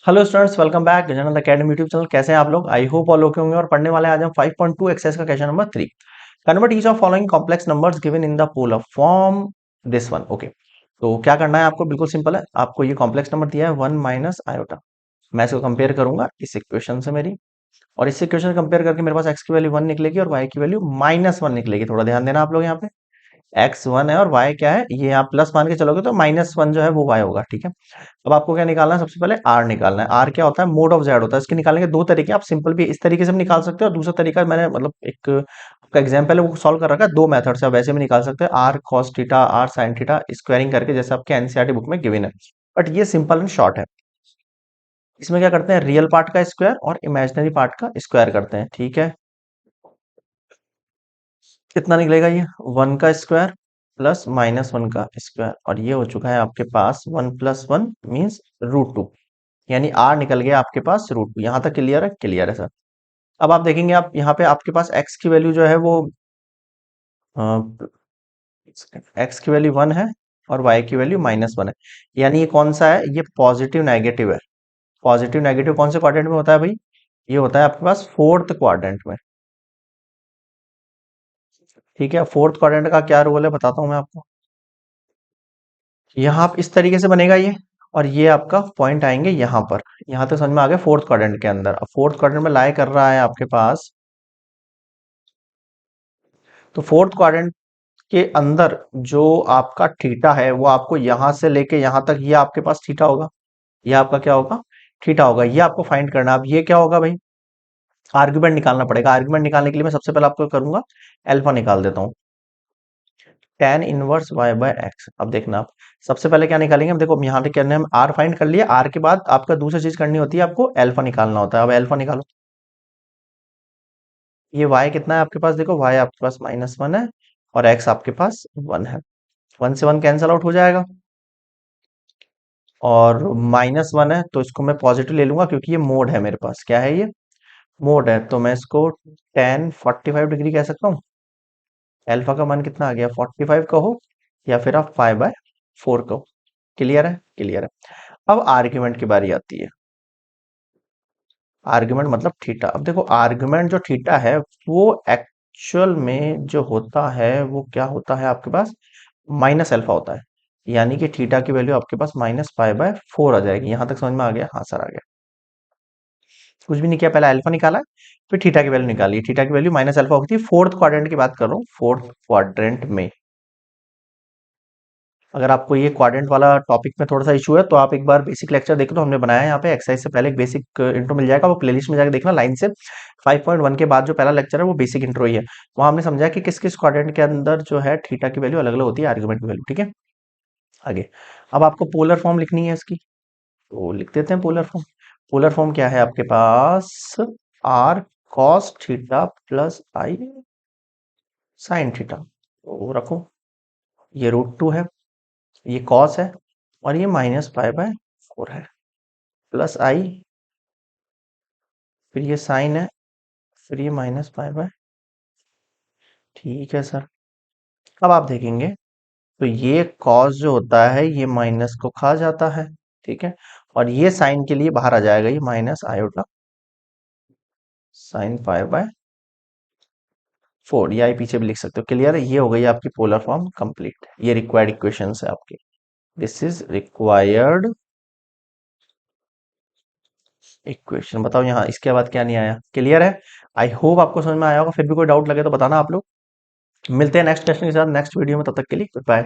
Hello students, welcome back Gajanand academy YouTube channel. कैसे हैं आप लोग? आई होप ऑल ओके होंगे। और पढ़ने वाले हैं आज हम 5.2 एक्सरसाइज का question number 3। Convert each of following complex numbers given in the polar form this one. Okay, तो क्या करना है आपको? बिल्कुल सिंपल है। आपको ये कॉम्प्लेक्स नंबर दिया है 1 माइनस आयोटा। मैं इसको कंपेयर करूंगा इस इक्वेशन से मेरी, और इस इक्वेशन से कंपेयर करके मेरे पास एक्स की वैल्यू 1 निकलेगी और वाई की वैल्यू -1 निकलेगी। थोड़ा ध्यान देना आप लोग यहाँ पे। एक्स 1 है और वाई क्या है, ये आप प्लस मान के चलोगे तो -1 जो है वो वाई होगा। ठीक है, अब आपको क्या निकालना है? सबसे पहले आर निकालना है। आर क्या होता है? मोड ऑफ जेड होता है। इसके निकालने के दो तरीके। आप सिंपल भी इस तरीके से भी निकाल सकते हो, और दूसरा तरीका मैंने मतलब एक आपका एग्जाम्पल है वो सॉल्व कर रखा है। दो मेथड से आप वैसे भी निकाल सकते हैं, r cos theta, r sin theta, squaring करके, जैसे आपके एनसीईआरटी बुक में गिवन है। बट ये सिंपल एंड शॉर्ट है। इसमें क्या करते हैं? रियल पार्ट का स्क्वायर और इमेजिनरी पार्ट का स्क्वायर करते हैं। ठीक है, कितना निकलेगा ये? 1 का स्क्वायर प्लस -1 का स्क्वायर, और ये हो चुका है आपके पास 1 + 1 मीन्स √2। यानी आर निकल गया आपके पास √2। यहां तक क्लियर है? क्लियर है सर। अब आप देखेंगे, आप यहाँ पे आपके पास एक्स की वैल्यू जो है वो एक्स की वैल्यू 1 है और वाई की वैल्यू -1 है। यानी ये कौन सा है? ये पॉजिटिव नेगेटिव है। पॉजिटिव नेगेटिव कौन से क्वाड्रेंट में होता है भाई? ये होता है आपके पास फोर्थ क्वाड्रेंट में। ठीक है, फोर्थ क्वाड्रेंट का क्या रोल है बताता हूं मैं आपको। यहाँ आप इस तरीके से बनेगा ये, और ये आपका पॉइंट आएंगे यहाँ पर। यहाँ तक समझ में आ गया? फोर्थ क्वाड्रेंट के अंदर। अब फोर्थ क्वाड्रेंट में लाई कर रहा है आपके पास, तो फोर्थ क्वाड्रेंट के अंदर जो आपका थीटा है वो आपको यहां से लेके यहां तक, ये आपके पास थीटा होगा। ये आपका क्या होगा? थीटा होगा। ये आपको फाइंड करना है। अब ये क्या होगा भाई? आर्ग्यूमेंट निकालना पड़ेगा। आर्ग्यूमेंट निकालने के लिए मैं सबसे पहले आपको करूंगा, अल्फा निकाल देता हूँ। tan inverse y by x. अब देखना आप, सबसे पहले क्या निकालेंगे हम? देखो यहाँ पे करने हम आर फाइंड कर लिया। आर के बाद आपका दूसरी चीज करनी होती है, आपको अल्फा निकालना होता है। अब अल्फा निकालो। ये y कितना है आपके पास? देखो y आपके पास -1 है और x आपके पास 1 है। 1 से 1 कैंसल आउट हो जाएगा, और -1 है तो इसको मैं पॉजिटिव ले लूंगा, क्योंकि ये मोड है मेरे पास। क्या है ये? मोड है। तो मैं इसको tan 45 डिग्री कह सकता हूँ। अल्फा का मान कितना आ गया? 45 कहो, या फिर आप 5/4 कहो। क्लियर है? क्लियर है। अब आर्ग्यूमेंट की बारी आती है। आर्ग्यूमेंट मतलब थीटा। अब देखो, आर्ग्यूमेंट जो थीटा है वो एक्चुअल में जो होता है वो क्या होता है आपके पास? -अल्फा होता है। यानी कि थीटा की वैल्यू आपके पास -π/4 आ जाएगी। यहां तक समझ में आ गया? हाँ सर, आ गया। कुछ भी नहीं किया, पहले अल्फा निकाला, फिर थीटा की वैल्यू निकाली। थीटा की वैल्यू -अल्फा होती है। फोर्थ क्वाड्रेंट की बात कर रहा हूँ, फोर्थ क्वाड्रेंट में। अगर आपको ये क्वाड्रेंट वाला टॉपिक में थोड़ा सा इशू है तो आप एक बार बेसिक लेक्चर देख लो, हमने बनाया है यहाँ पे एक्सरसाइज से पहले। एक बेसिक इंट्रो मिल जाएगा, वो प्लेलिस्ट में जाकर देखना लाइन से। 5.1 के बाद जो पहला लेक्चर है वो बेसिक इंट्रो ही है। वहां हमने समझा कि किस किस क्वाड्रेंट के अंदर जो है थीटा की वैल्यू अलग अलग होती है, आर्गुमेंट की वैल्यू। ठीक है, आगे। अब आपको पोलर फॉर्म लिखनी है इसकी, तो लिख देते हैं पोलर फॉर्म। पोलर फॉर्म क्या है आपके पास? R cos theta plus i sine theta. तो रखो, ये √2 है, ये कॉस है, और ये -π/4 है, प्लस आई, फिर ये साइन है, फिर ये -π/। ठीक है सर। अब आप देखेंगे तो ये कॉस जो होता है ये माइनस को खा जाता है। ठीक है, और ये साइन के लिए बाहर आ जाएगा, ये -i साइन π/4। या पीछे भी लिख सकते हो। क्लियर है? ये हो गई आपकी पोलर फॉर्म कंप्लीट। ये रिक्वायर्ड इक्वेशन है आपकी। This is required equation. बताओ यहाँ इसके बाद क्या नहीं आया? क्लियर है? आई होप आपको समझ में आया होगा। फिर भी कोई डाउट लगे तो बताना आप लोग। मिलते हैं नेक्स्ट क्वेश्चन के साथ नेक्स्ट वीडियो में। तब तक के लिए गुड बाय।